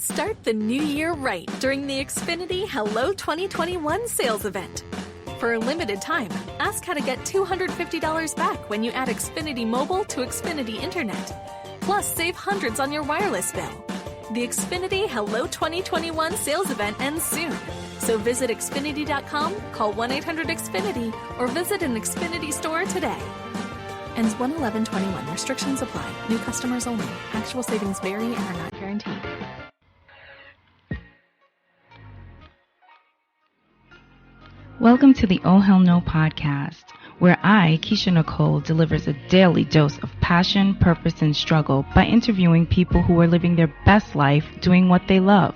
Start the new year right during the Xfinity Hello 2021 sales event. For a limited time, ask how to get $250 back when you add Xfinity Mobile to Xfinity Internet. Plus, save hundreds on your wireless bill. The Xfinity Hello 2021 sales event ends soon. So visit Xfinity.com, call 1-800-XFINITY, or visit an Xfinity store today. Ends 1/11/21. Restrictions apply. New customers only. Actual savings vary and are not guaranteed. Welcome to the Oh Hell No podcast, where I, Keisha Nicole, delivers a daily dose of passion, purpose, and struggle by interviewing people who are living their best life doing what they love.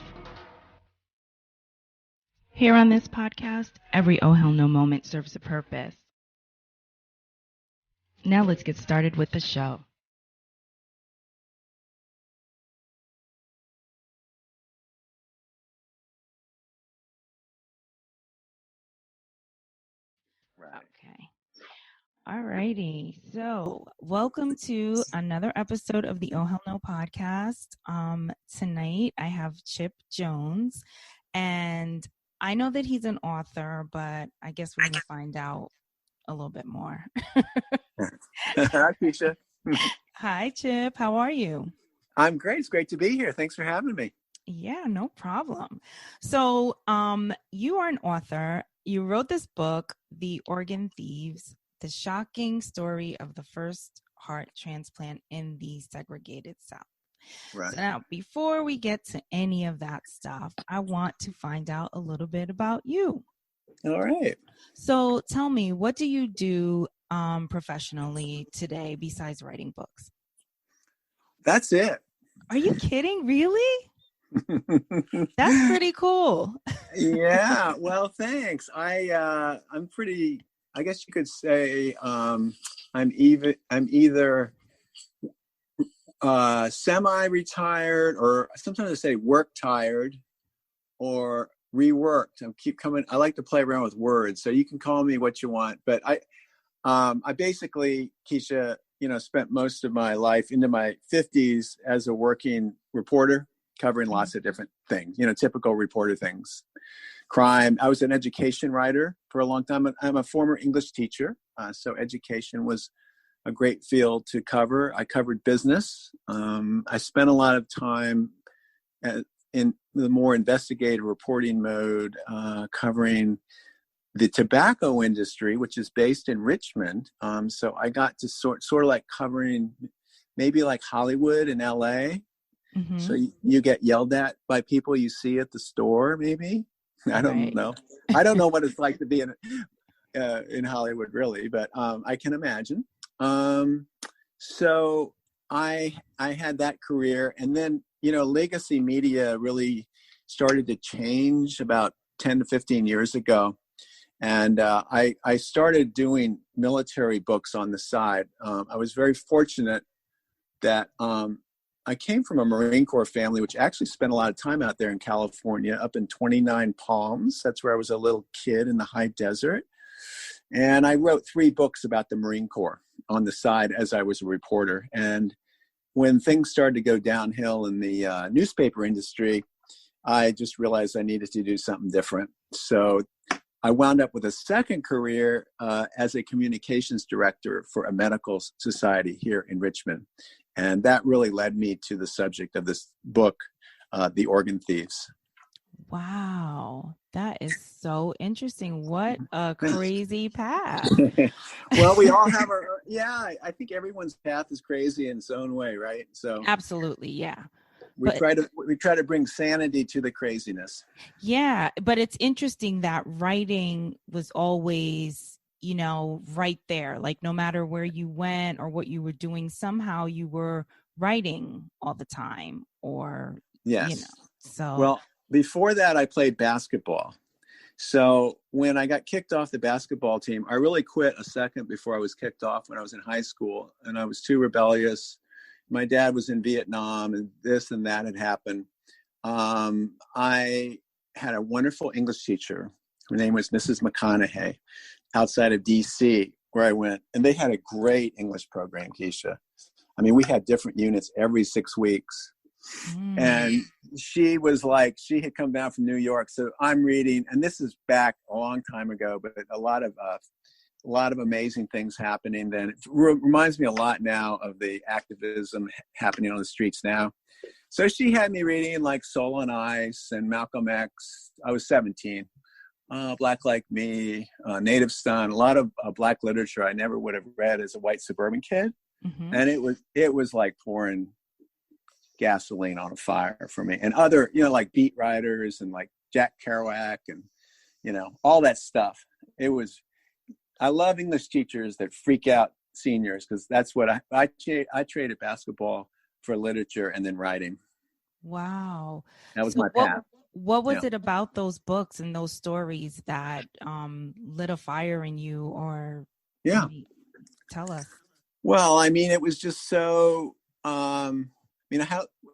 Here on this podcast, every Oh Hell No moment serves a purpose. Now let's get started with the show. Okay. All righty. So welcome to another episode of the Oh Hell No podcast. Tonight I have Chip Jones, and I know that he's an author, but I guess we're going to find out a little bit more. Hi, Keisha. Hi, Chip. How are you? I'm great. It's great to be here. Thanks for having me. Yeah, no problem. So you are an author. You wrote this book, The Organ Thieves, the shocking story of the first heart transplant in the segregated South. Right. So now, before we get to any of that stuff, I want to find out a little bit about you. All right. So tell me, what do you do professionally today besides writing books? That's it. Are you kidding? Really? That's pretty cool. Yeah. Well, thanks. I'm pretty. I guess you could say I'm either semi-retired, or sometimes I say work tired, or reworked. I like to play around with words, so you can call me what you want. But I basically, Keisha, spent most of my life into my 50s as a working reporter, covering lots of different things, typical reporter things. Crime. I was an education writer for a long time. I'm a former English teacher, so education was a great field to cover. I covered business. I spent a lot of time in the more investigative reporting mode, covering the tobacco industry, which is based in Richmond. So I got to sort of like covering maybe like Hollywood and LA. Mm-hmm. So you get yelled at by people you see at the store, maybe. I don't know. I don't know what it's like to be in Hollywood, really, but I can imagine. So I had that career, and then legacy media really started to change about 10 to 15 years ago, and I started doing military books on the side. I was very fortunate that I came from a Marine Corps family, which actually spent a lot of time out there in California, up in 29 Palms. That's where I was a little kid in the high desert. And I wrote 3 books about the Marine Corps on the side as I was a reporter. And when things started to go downhill in the newspaper industry, I just realized I needed to do something different. So I wound up with a second career as a communications director for a medical society here in Richmond. And that really led me to the subject of this book, The Organ Thieves. Wow, that is so interesting. What a crazy path. Well, we all have our, I think everyone's path is crazy in its own way, right? So absolutely, yeah. We try to bring sanity to the craziness. Yeah, but it's interesting that writing was always, right there. Like no matter where you went or what you were doing, somehow you were writing all the time, or yes. So well, before that, I played basketball. So when I got kicked off the basketball team, I really quit a second before I was kicked off when I was in high school, and I was too rebellious. My dad was in Vietnam, and this and that had happened. I had a wonderful English teacher. Her name was Mrs. McConaughey, outside of DC, where I went. And they had a great English program, Keisha. I mean, we had different units every 6 weeks. And she was like, she had come down from New York. So I'm reading, and this is back a long time ago, but a lot of amazing things happening then. It reminds me a lot now of the activism happening on the streets now. So she had me reading like Soul on Ice and Malcolm X. I was 17. Black Like Me, Native Son, a lot of Black literature I never would have read as a white suburban kid. And it was like pouring gasoline on a fire for me. And other, like beat writers and like Jack Kerouac and, all that stuff. I love English teachers that freak out seniors, because that's what I traded basketball for literature and then writing. Wow. That was my path. What was it about those books and those stories that lit a fire in you, or tell us? Well, I mean, it was just so, how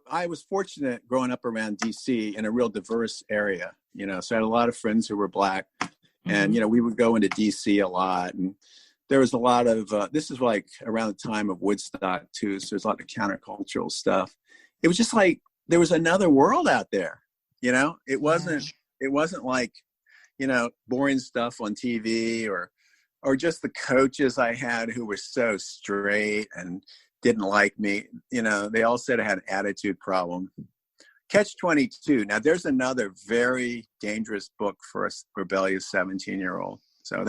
I was fortunate growing up around DC in a real diverse area, so I had a lot of friends who were Black, and, we would go into DC a lot, and there was a lot of, this is like around the time of Woodstock too. So there's a lot of countercultural stuff. It was just like, there was another world out there, it wasn't like, boring stuff on TV or just the coaches I had who were so straight and didn't like me. They all said I had an attitude problem. Catch-22. Now there's another very dangerous book for a rebellious 17-year-old. So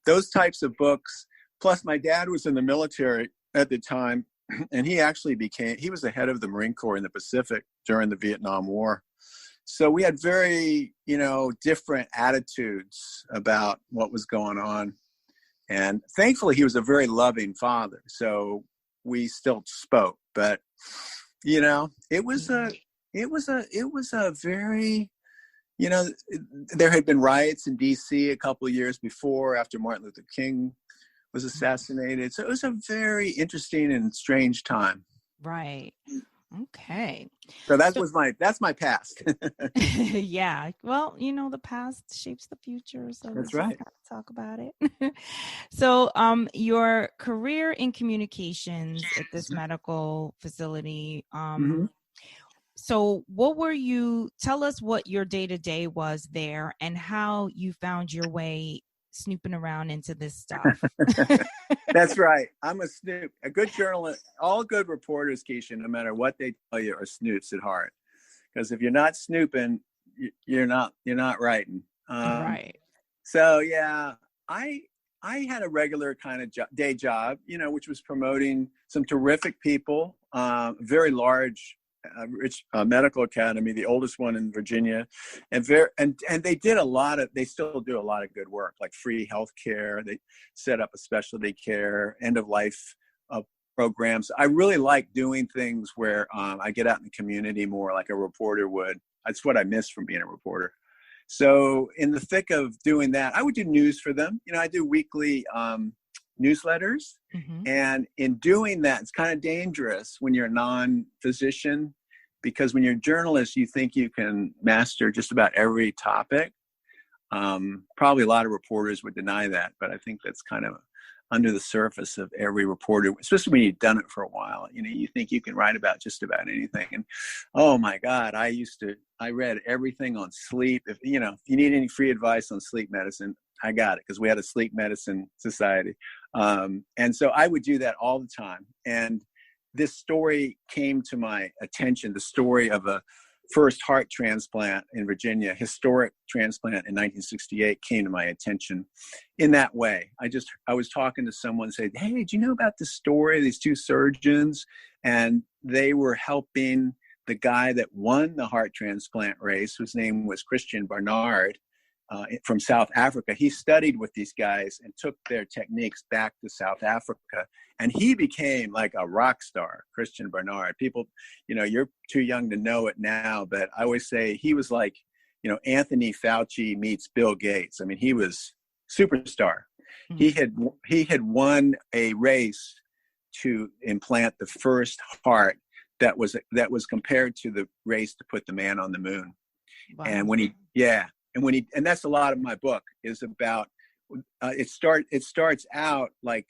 those types of books, plus my dad was in the military at the time, and he was the head of the Marine Corps in the Pacific during the Vietnam War. So we had very, different attitudes about what was going on. And thankfully he was a very loving father. So we still spoke, but it was a very, there had been riots in DC a couple of years before, after Martin Luther King was assassinated. So it was a very interesting and strange time. Right. Okay. So that's my past. Yeah. Well, the past shapes the future. So that's right. Talk about it. So, your career in communications at this medical facility, so tell us what your day-to-day was there and how you found your way snooping around into this stuff. That's right. I'm a snoop. A good journalist, all good reporters, Keisha, no matter what they tell you, are snoops at heart. Because if you're not snooping, you're not writing. Right. So yeah, I had a regular kind of day job, which was promoting some terrific people, very large, rich medical academy, the oldest one in Virginia, and they still do a lot of good work, like free healthcare. They set up a specialty care, end of life programs. I really like doing things where I get out in the community more, like a reporter would. That's what I miss from being a reporter. So in the thick of doing that, I would do news for them. I do weekly newsletters. And in doing that, it's kind of dangerous when you're a non-physician, because when you're a journalist, you think you can master just about every topic. Probably a lot of reporters would deny that, but I think that's kind of under the surface of every reporter, especially when you've done it for a while. You think you can write about just about anything. And oh my God, I read everything on sleep. If you need any free advice on sleep medicine, I got it, because we had a sleep medicine society. And so I would do that all the time. And this story came to my attention, the story of a first heart transplant in Virginia, historic transplant in 1968, came to my attention in that way. I was talking to someone, saying, hey, do you know about this story, these two surgeons? And they were helping the guy that won the heart transplant race, whose name was Christian Barnard, from South Africa. He studied with these guys and took their techniques back to South Africa. And he became like a rock star, Christian Barnard. People, you're too young to know it now, but I always say he was like, Anthony Fauci meets Bill Gates. I mean, he was superstar. Mm-hmm. He had won a race to implant the first heart that was compared to the race to put the man on the moon. Wow. And that's a lot of my book is about. It starts out like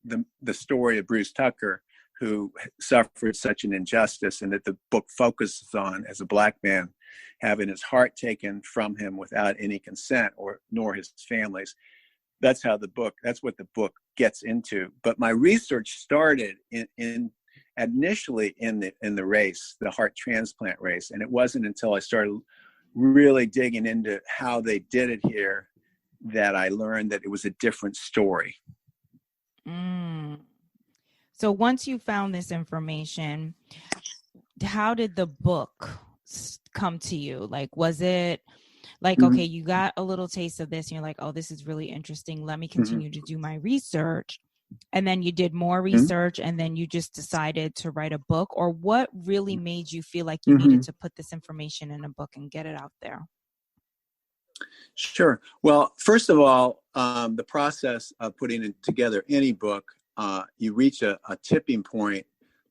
the story of Bruce Tucker, who suffered such an injustice, and that the book focuses on as a Black man having his heart taken from him without any consent nor his family's. That's what the book gets into. But my research started initially in the race, the heart transplant race. And it wasn't until I started really digging into how they did it here that I learned that it was a different story. So once you found this information, how did the book come to you? Like, was it like, okay, you got a little taste of this and you're like, oh, this is really interesting. Let me continue to do my research. And then you did more research and then you just decided to write a book? Or what really made you feel like you needed to put this information in a book and get it out there? Sure. Well, first of all, the process of putting together any book, you reach a tipping point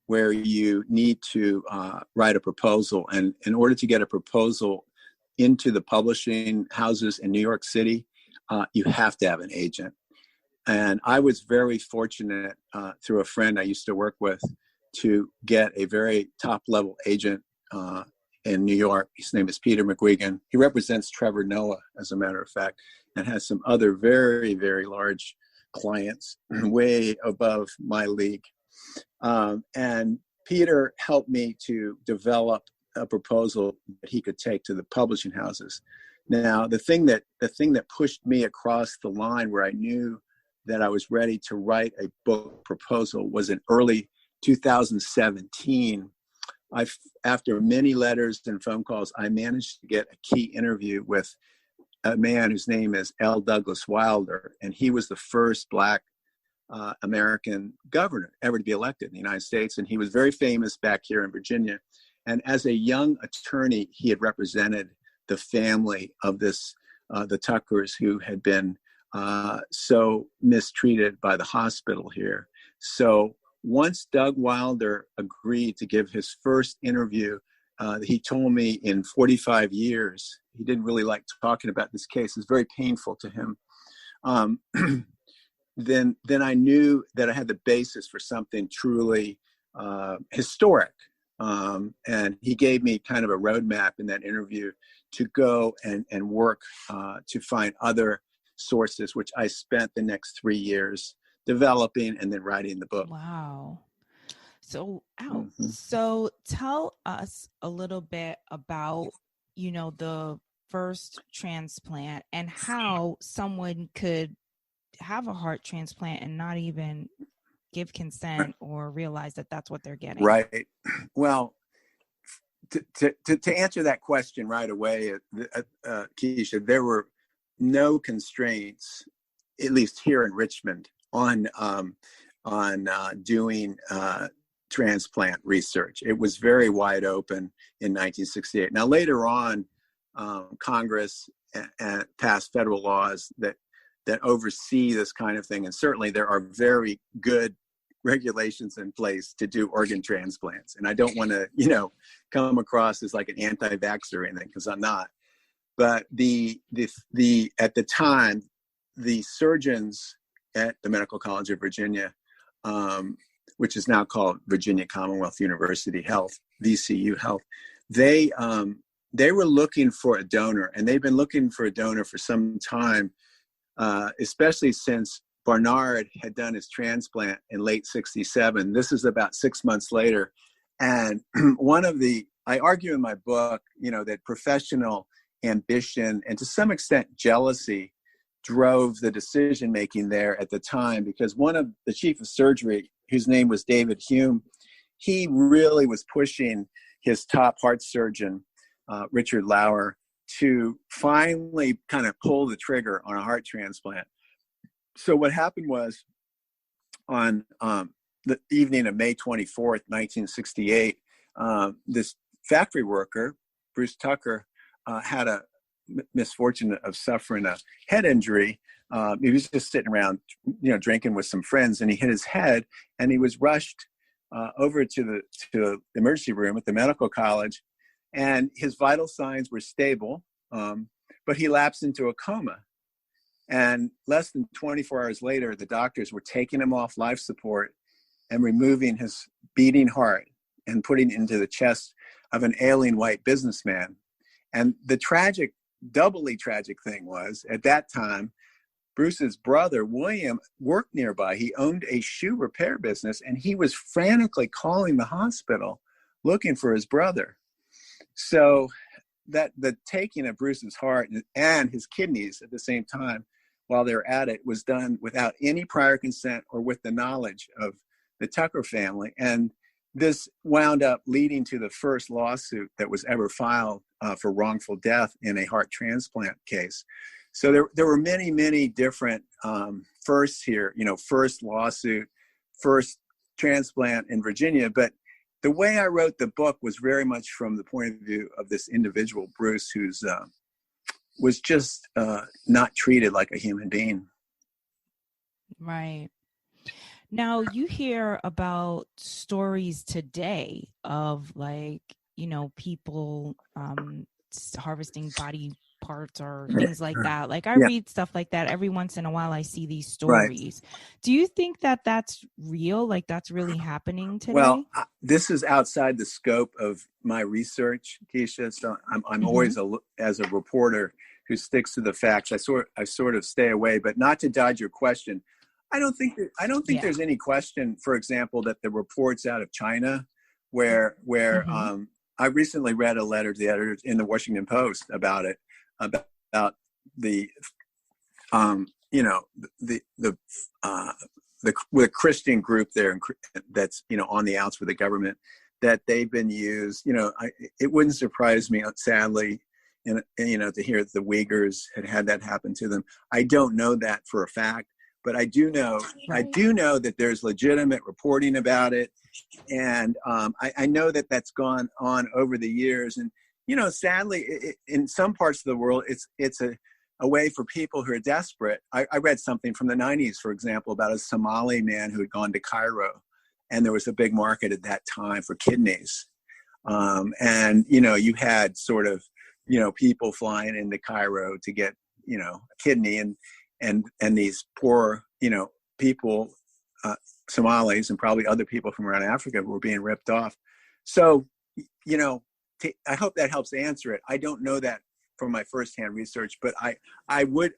where you need to write a proposal. And in order to get a proposal into the publishing houses in New York City, you have to have an agent. And I was very fortunate through a friend I used to work with to get a very top level agent in New York. His name is Peter McGuigan. He represents Trevor Noah, as a matter of fact, and has some other very, very large clients way above my league. And Peter helped me to develop a proposal that he could take to the publishing houses. Now, the thing that pushed me across the line where I knew that I was ready to write a book proposal was in early 2017. After many letters and phone calls, I managed to get a key interview with a man whose name is L. Douglas Wilder, and he was the first Black American governor ever to be elected in the United States, and he was very famous back here in Virginia. And as a young attorney, he had represented the family of the Tuckers, who had been so mistreated by the hospital here. So once Doug Wilder agreed to give his first interview, he told me in 45 years, he didn't really like talking about this case. It's very painful to him. Then I knew that I had the basis for something truly historic. And he gave me kind of a roadmap in that interview to go and work to find other sources, which I spent the next 3 years developing and then writing the book. Wow. So, so tell us a little bit about, the first transplant and how someone could have a heart transplant and not even give consent or realize that that's what they're getting. Right. Well, to answer that question right away, Keisha, there were no constraints, at least here in Richmond, on doing transplant research. It was very wide open in 1968. Now, later on, Congress passed federal laws that oversee this kind of thing, and certainly there are very good regulations in place to do organ transplants. And I don't want to, come across as like an anti-vaxxer or anything, because I'm not. But at the time, the surgeons at the Medical College of Virginia, which is now called Virginia Commonwealth University Health, VCU Health, they were looking for a donor, and they've been looking for a donor for some time, especially since Barnard had done his transplant in late 67. This is about 6 months later. And I argue in my book, that professional ambition and to some extent jealousy drove the decision-making there at the time, because one of the chief of surgery, whose name was David Hume, he really was pushing his top heart surgeon, Richard Lauer, to finally kind of pull the trigger on a heart transplant. So what happened was, on the evening of May 24th, 1968, this factory worker, Bruce Tucker, had a misfortune of suffering a head injury. He was just sitting around, drinking with some friends, and he hit his head, and he was rushed over to the emergency room at the medical college, and his vital signs were stable, but he lapsed into a coma. And less than 24 hours later, the doctors were taking him off life support and removing his beating heart and putting it into the chest of an ailing white businessman. And the doubly tragic thing was, at that time, Bruce's brother, William, worked nearby. He owned a shoe repair business, and he was frantically calling the hospital looking for his brother. So that the taking of Bruce's heart and his kidneys at the same time while they were at it was done without any prior consent or with the knowledge of the Tucker family. And this wound up leading to the first lawsuit that was ever filed for wrongful death in a heart transplant case. So there were many, many different firsts here, first lawsuit, first transplant in Virginia. But the way I wrote the book was very much from the point of view of this individual, Bruce, who's was just not treated like a human being. Right. Now you hear about stories today of people harvesting body parts or things like that. Like I read stuff like that every once in a while. I see these stories. Right. Do you think that that's real? Like that's really happening today? Well, this is outside the scope of my research, Keisha. So I'm always as a reporter who sticks to the facts. I sort of stay away, but not to dodge your question. I don't think there's any question, for example, that the reports out of China where I recently read a letter to the editors in the Washington Post about it, about the Christian group there that's on the outs with the government, that they've been used. It wouldn't surprise me, sadly, to hear that the Uyghurs had that happen to them. I don't know that for a fact, but I do know that there's legitimate reporting about it, and I know that that's gone on over the years. And sadly, in some parts of the world, it's a way for people who are desperate. I read something from the 90s, for example, about a Somali man who had gone to Cairo, and there was a big market at that time for kidneys. And you had sort of people flying into Cairo to get a kidney, and these poor people, Somalis and probably other people from around Africa, were being ripped off. So I hope that helps answer it. I don't know that from my firsthand research, but I would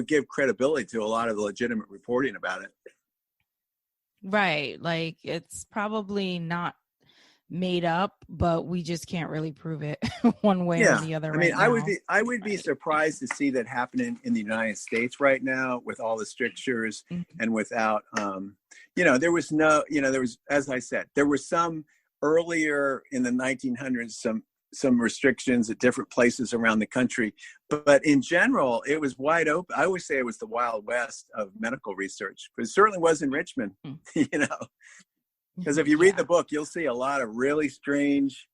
give credibility to a lot of the legitimate reporting about it. Right. Like it's probably not made up, but we just can't really prove it one way or the other. I would be surprised to see that happening in the United States right now with all the strictures and without, there was, as I said, there were some earlier in the 1900s, some restrictions at different places around the country, but in general, it was wide open. I always say it was the Wild West of medical research, but it certainly was in Richmond, because if you read the book, you'll see a lot of really strange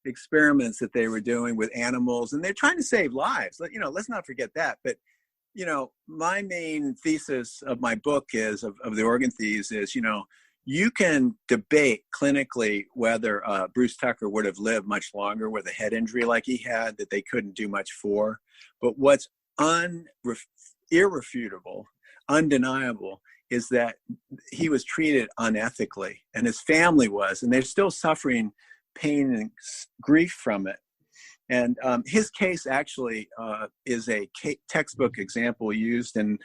experiments that they were doing with animals, and they're trying to save lives. Let's not forget that. But, my main thesis of my book of the organ thieves is, you can debate clinically whether Bruce Tucker would have lived much longer with a head injury like he had that they couldn't do much for. But what's irrefutable, undeniable, is that he was treated unethically, and his family was, and they're still suffering pain and grief from it. And his case actually is a textbook example used in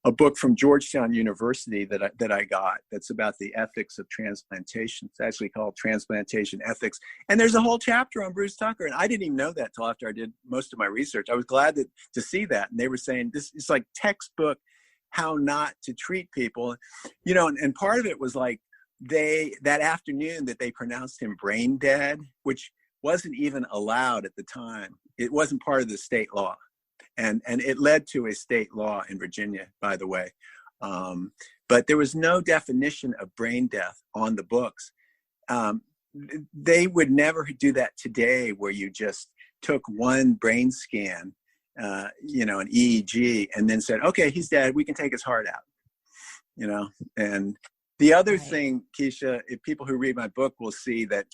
a book from Georgetown University that I got that's about the ethics of transplantation. It's actually called Transplantation Ethics. And there's a whole chapter on Bruce Tucker. And I didn't even know that till after I did most of my research. I was glad to see that. And they were saying this is like textbook how not to treat people. And part of it was like that afternoon that they pronounced him brain dead, which wasn't even allowed at the time. It wasn't part of the state law. And it led to a state law in Virginia, by the way. But there was no definition of brain death on the books. They would never do that today, where you just took one brain scan, an EEG, and then said, okay, he's dead. We can take his heart out, And the other thing, Keisha, if people who read my book will see that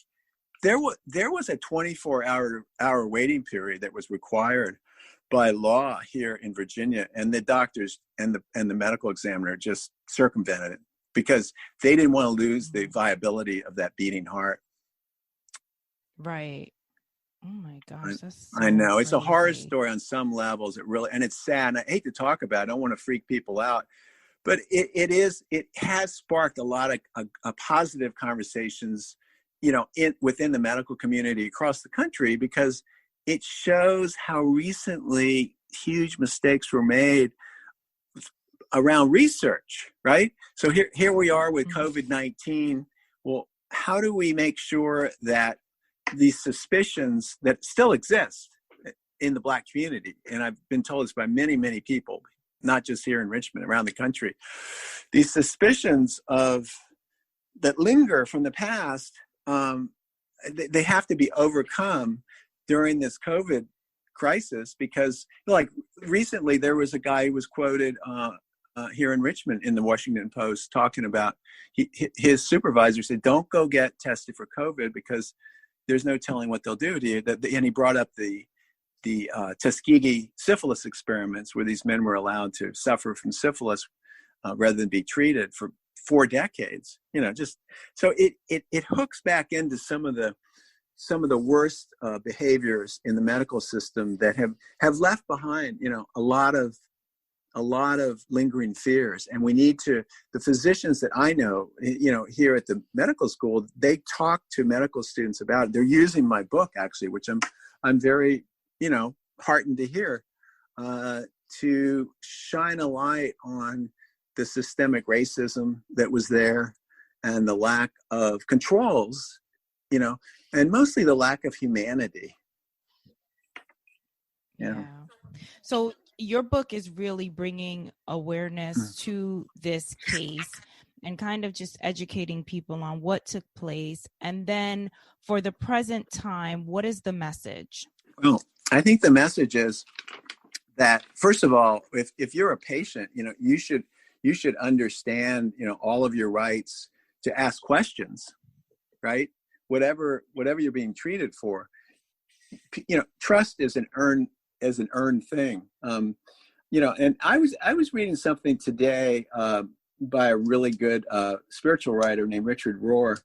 there was a 24-hour waiting period that was required by law here in Virginia, and the doctors and the medical examiner just circumvented it because they didn't want to lose the viability of that beating heart. Right. Oh my gosh, that's so I know it's a horror crazy. story on some levels. It really, and it's sad. And I hate to talk about it. I don't want to freak people out, but it has sparked a lot of positive conversations, within the medical community across the country, because it shows how recently huge mistakes were made around research, right? So here we are with COVID-19. Well, how do we make sure that these suspicions that still exist in the Black community, and I've been told this by many, many people, not just here in Richmond, around the country, these suspicions that linger from the past, they have to be overcome during this COVID crisis, because like recently there was a guy who was quoted here in Richmond in the Washington Post talking about his supervisor said, don't go get tested for COVID because there's no telling what they'll do to you. And he brought up the Tuskegee syphilis experiments, where these men were allowed to suffer from syphilis rather than be treated for 4 decades. Just so it hooks back into some of the worst behaviors in the medical system that have left behind a lot of lingering fears. And we need to, the physicians that I know, here at the medical school, they talk to medical students about it. They're using my book, actually, which I'm very, heartened to hear, to shine a light on the systemic racism that was there and the lack of controls, and mostly the lack of humanity. Yeah. So your book is really bringing awareness to this case and kind of just educating people on what took place. And then for the present time, what is the message? Well, I think the message is that, first of all, if you're a patient, you should understand, all of your rights to ask questions, right? Whatever you're being treated for, trust is an earned thing. And I was reading something today by a really good spiritual writer named Richard Rohr,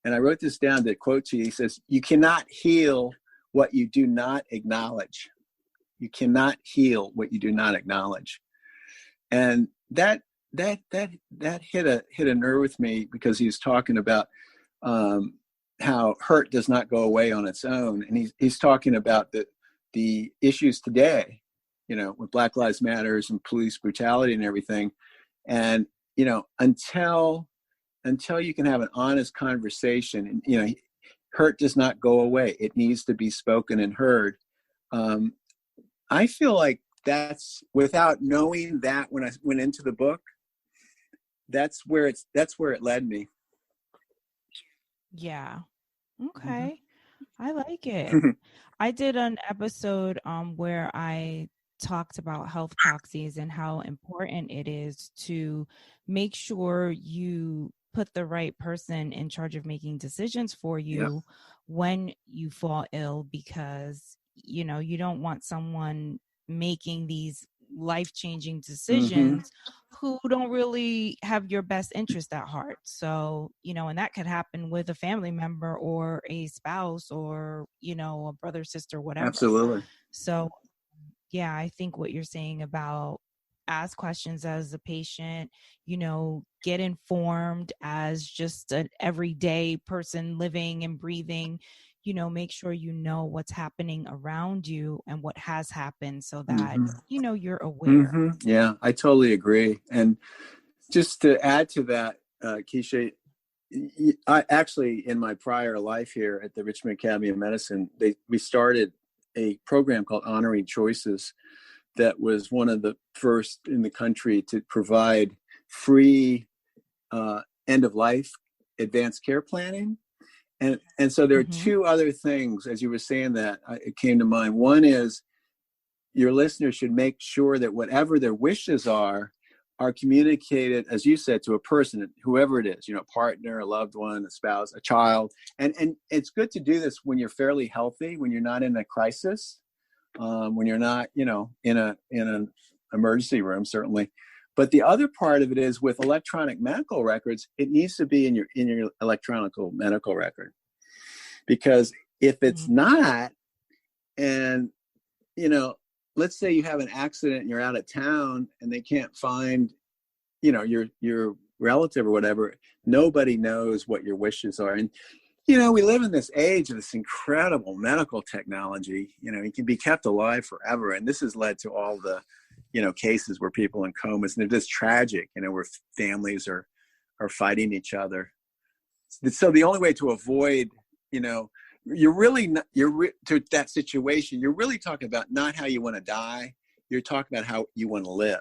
and I wrote this down to quote to you. He says, "You cannot heal what you do not acknowledge. You cannot heal what you do not acknowledge." And that hit a nerve with me, because he's talking about how hurt does not go away on its own, and he's talking about the issues today, with Black Lives Matters and police brutality and everything. And, until you can have an honest conversation, and, hurt does not go away. It needs to be spoken and heard. I feel like that's, without knowing that when I went into the book, that's where it led me. Yeah. Okay. I like it. I did an episode where I talked about health proxies and how important it is to make sure you put the right person in charge of making decisions for you when you fall ill, because you don't want someone making these life-changing decisions who don't really have your best interest at heart. So, and that could happen with a family member or a spouse or, a brother, sister, whatever. Absolutely. So, yeah, I think what you're saying about ask questions as a patient, get informed as just an everyday person living and breathing, make sure what's happening around you and what has happened, so that, you're aware. Yeah, I totally agree. And just to add to that, Keisha, I actually, in my prior life here at the Richmond Academy of Medicine, we started a program called Honoring Choices that was one of the first in the country to provide free end-of-life advanced care planning. And so there are two other things, as you were saying that, it came to mind. One is your listeners should make sure that whatever their wishes are communicated, as you said, to a person, whoever it is, a partner, a loved one, a spouse, a child. And it's good to do this when you're fairly healthy, when you're not in a crisis, when you're not, in an emergency room, certainly. But the other part of it is with electronic medical records, it needs to be in your electronic medical record, because if it's not, and let's say you have an accident and you're out of town and they can't find, your relative or whatever, nobody knows what your wishes are. And we live in this age of this incredible medical technology. It can be kept alive forever, and this has led to all the cases where people in comas, and they're just tragic, where families are fighting each other. So the only way to avoid, to that situation, you're really talking about not how you want to die. You're talking about how you want to live.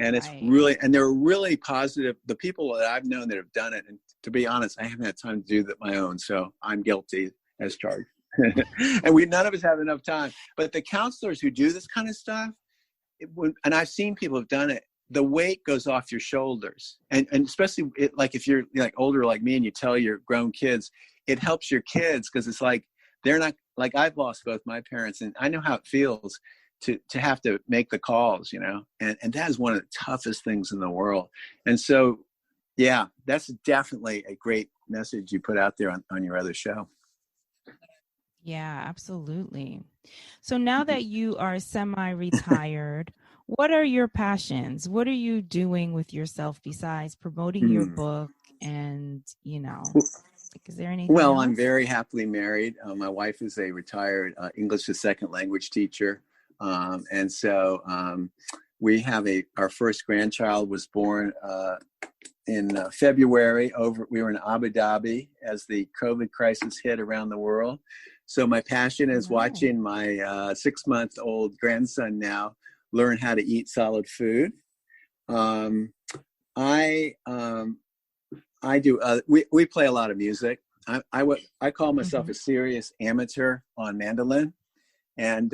And it's really, and they're really positive. The people that I've known that have done it, and to be honest, I haven't had time to do that my own, so I'm guilty as charged. And none of us have enough time. But the counselors who do this kind of stuff, and I've seen people have done it, the weight goes off your shoulders, and especially like if you're like older like me and you tell your grown kids, it helps your kids, because it's like they're not, like, I've lost both my parents, and I know how it feels to have to make the calls, and that is one of the toughest things in the world. And so, yeah, that's definitely a great message you put out there on your other show. Yeah, absolutely. So now that you are semi-retired, what are your passions? What are you doing with yourself besides promoting your book? And, is there anything else? I'm very happily married. My wife is a retired English as second language teacher. And so we have our first grandchild was born in February. We were in Abu Dhabi as the COVID crisis hit around the world. So my passion is watching my 6-month-old grandson now learn how to eat solid food. I do. We play a lot of music. I call myself a serious amateur on mandolin, and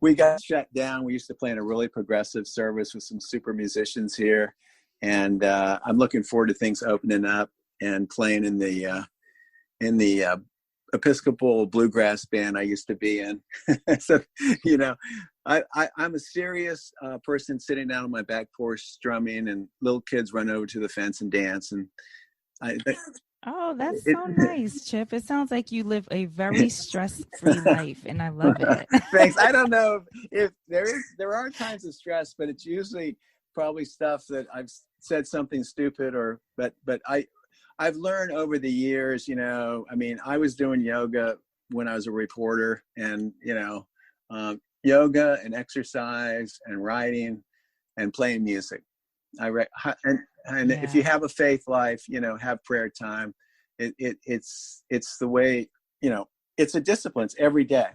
we got shut down. We used to play in a really progressive service with some super musicians here, and I'm looking forward to things opening up and playing in the Episcopal bluegrass band I used to be in. So, I'm a serious person sitting down on my back porch strumming, and little kids run over to the fence and dance. And that's so nice, Chip. It sounds like you live a very stress-free life, and I love it. Thanks. I don't know if there are times of stress, but it's usually probably stuff that I've said something stupid, but I've learned over the years, I was doing yoga when I was a reporter, and, yoga and exercise and writing and playing music. If you have a faith life, have prayer time. It's the way, it's a discipline. It's every day.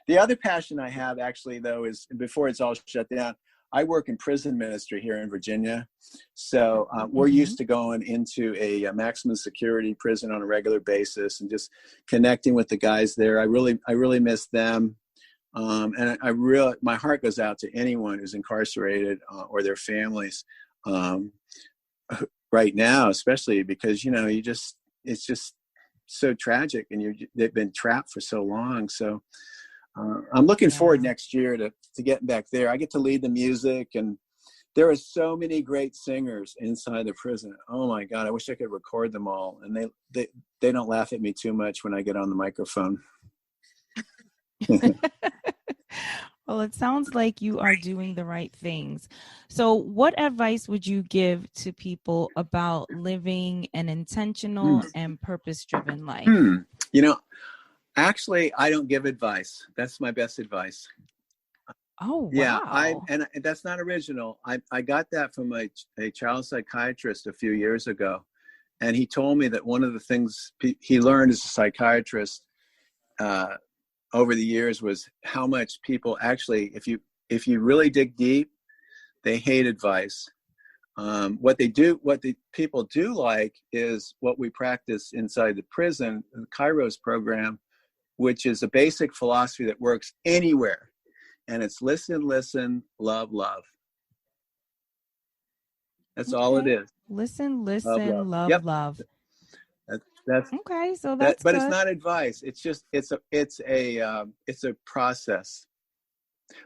The other passion I have actually, though, is before it's all shut down, I work in prison ministry here in Virginia. So we're used to going into a maximum security prison on a regular basis and just connecting with the guys there. I really miss them. And my heart goes out to anyone who's incarcerated or their families right now, especially because, it's just so tragic, and they've been trapped for so long. So I'm looking forward next year to getting back there. I get to lead the music, and there are so many great singers inside the prison. Oh my God, I wish I could record them all. And they don't laugh at me too much when I get on the microphone. Well, it sounds like you are doing the right things. So what advice would you give to people about living an intentional and purpose-driven life? Actually, I don't give advice. That's my best advice. Oh, wow. Yeah, and that's not original. I got that from a child psychiatrist a few years ago. And he told me that one of the things he learned as a psychiatrist over the years was how much people actually, if you really dig deep, they hate advice. What the people do like is what we practice inside the prison, the Kairos program, which is a basic philosophy that works anywhere. And it's listen, love. That's all it is. Listen, love. Yep. Love. That's okay. So that's but good. It's not advice. It's just it's a process.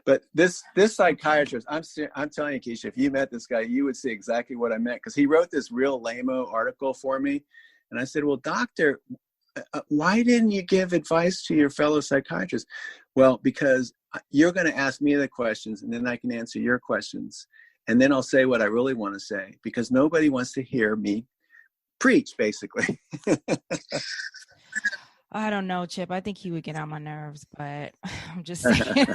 But this psychiatrist, I'm telling you, Keisha, if you met this guy, you would see exactly what I meant, because he wrote this real lame-o article for me, and I said, "Well, doctor, why didn't you give advice to your fellow psychiatrists?" Well, because you're going to ask me the questions, and then I can answer your questions, and then I'll say what I really want to say, because nobody wants to hear me preach, basically. I don't know, Chip. I think he would get on my nerves, but I'm just saying.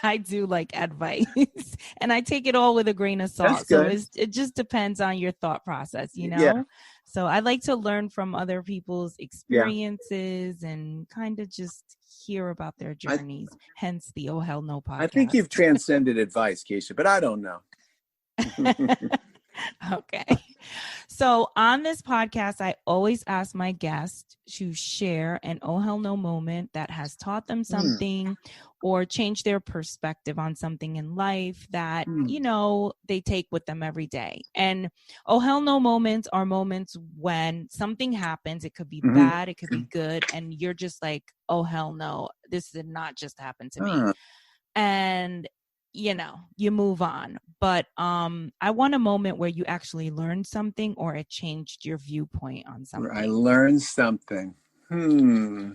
I do like advice, and I take it all with a grain of salt. That's good. So it just depends on your thought process, you know? Yeah. So I like to learn from other people's Yeah. experiences and kind of just hear about their journeys. Hence the Oh Hell No I think podcast. you've transcended advice, Keisha, but I don't know. Okay. So on this podcast, I always ask my guests to share an oh hell no moment that has taught them something or changed their perspective on something in life that, you know, they take with them every day. And oh hell no moments are moments when something happens. It could be bad, it could be good. And you're just like, oh hell no, this did not just happen to me. And you know, you move on. But I want a moment where you actually learned something or it changed your viewpoint on something. Where I learned something. Where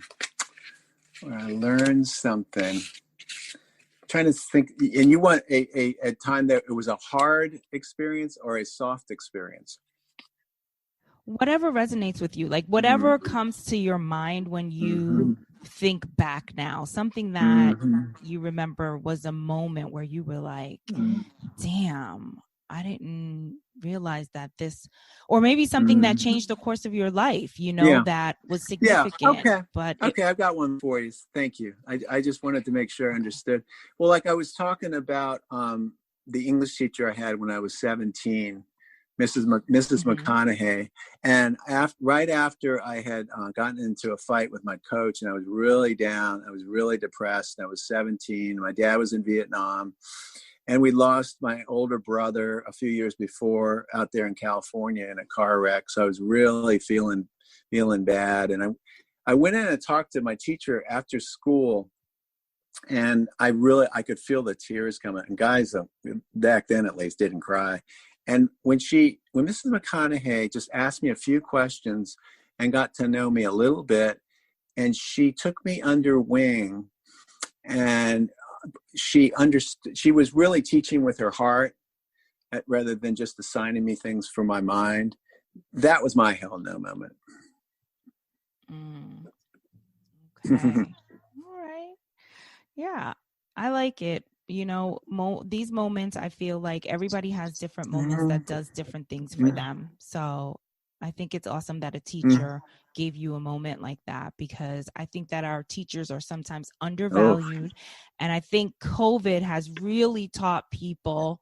I learned something. I'm trying to think, and you want a time that it was a hard experience or a soft experience? Whatever resonates with you, like whatever comes to your mind when you think back now, something that you remember was a moment where you were like, damn, I didn't realize that this, or maybe something that changed the course of your life, you know, that was significant. Yeah. Okay. But okay, I've got one for you. Thank you. I just wanted to make sure I understood. Well, like I was talking about the English teacher I had when I was 17, Mrs. McConaughey, and right after I had gotten into a fight with my coach, and I was really down, I was really depressed. I was 17. My dad was in Vietnam, and we lost my older brother a few years before out there in California in a car wreck. So I was really feeling bad, and I went in and talked to my teacher after school, and I could feel the tears coming. And guys, back then at least, didn't cry. And when Mrs. McConaughey just asked me a few questions and got to know me a little bit, and she took me under wing, and she understood. She was really teaching with her heart rather than just assigning me things from my mind. That was my hell no moment. Okay. All right. Yeah, I like it. You know, these moments, I feel like everybody has different moments that does different things for them. So I think it's awesome that a teacher gave you a moment like that, because I think that our teachers are sometimes undervalued. And I think COVID has really taught people,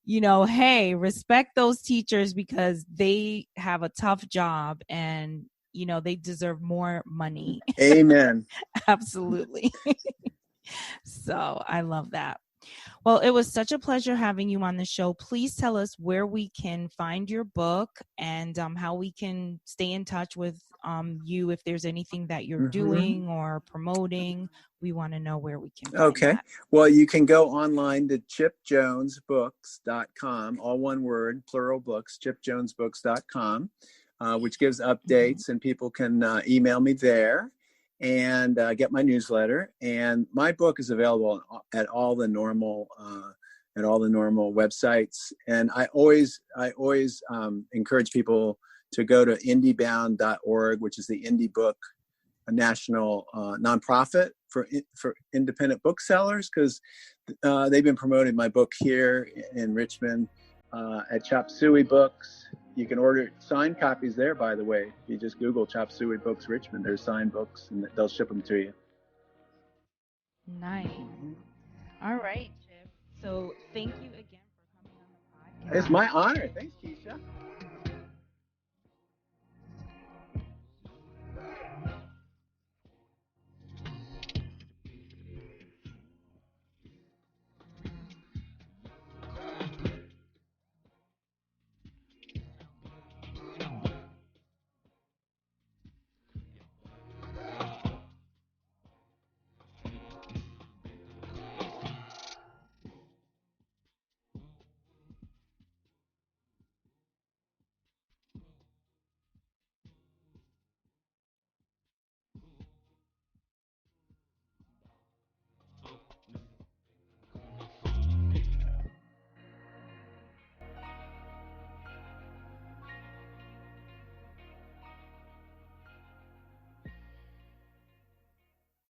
you know, hey, respect those teachers because they have a tough job and, you know, they deserve more money. Amen. Absolutely. So I love that. Well, it was such a pleasure having you on the show. Please tell us where we can find your book and how we can stay in touch with you if there's anything that you're doing or promoting. We want to know where we can find that. Well, you can go online to chipjonesbooks.com, all one word, plural books, chipjonesbooks.com, which gives updates, and people can email me there and get my newsletter. And my book is available at all the normal websites. And I always encourage people to go to indiebound.org, which is the Indie Book, a national nonprofit for independent booksellers, because they've been promoting my book here in Richmond at Chop Suey Books. You can order signed copies there, by the way. If you just Google Chop Suey Books Richmond, there's signed books, and they'll ship them to you. Nice. All right, Chip. So thank you again for coming on the podcast. It's my honor. Thanks, Keisha.